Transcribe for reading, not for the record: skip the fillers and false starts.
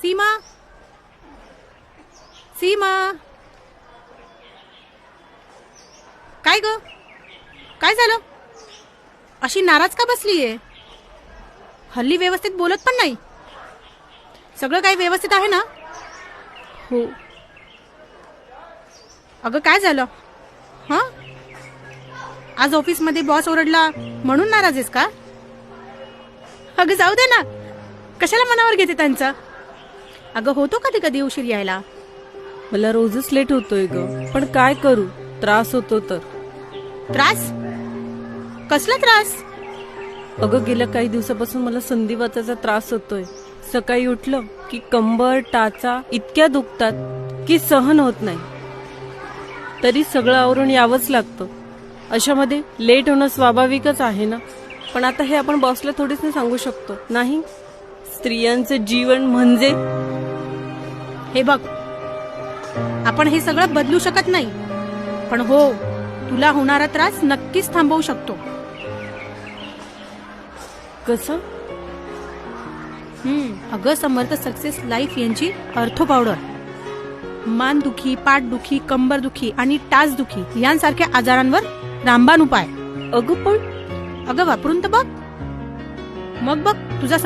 सीमा, सीमा, काय ग? काय झालं? अशी नाराज का बसलीये? हल्ली व्यवस्थित बोलत पण नाही. सगळं काही व्यवस्थित आहे ना? हो. अगं काय झालं? हा, आज ऑफिसमध्ये बॉस ओरडला म्हणून नाराज आहेस का? अगं जाऊ दे ना, कशाला मनावर घेते त्यांचं. अगं होतो कधी कधी उशीर यायला. मला रोजच लेट होतोय ग, पण काय करू, त्रास होतो तर. त्रास? कसला त्रास? अगं गेल्या काही दिवसापासून मला संधिवाताचा त्रास होतोय. सकाळी उठलं की कंबर टाचा इतक्या दुखतात की सहन होत नाही. तरी सगळं आवरून यावंच लागतं. अशामध्ये लेट होणं स्वाभाविकच आहे ना. पण आता हे आपण बॉसला थोडीच नाही सांगू शकतो, नाही? स्त्रियांचं जीवन म्हणजे. हे बघ, आपण हे सगळं बदलू शकत नाही, पण हो, तुला होणारा त्रास नक्कीच थांबवू शकतो. कसं? अगं समर्थ सक्सेस लाईफ यांची अर्थो पावडर मानदुखी, पाठदुखी, कंबरदुखी आणि टाचदुखी यांसारख्या आजारांवर रामबाण उपाय. अगं पण अगं वापरून तर बघ, मग बघ तुझा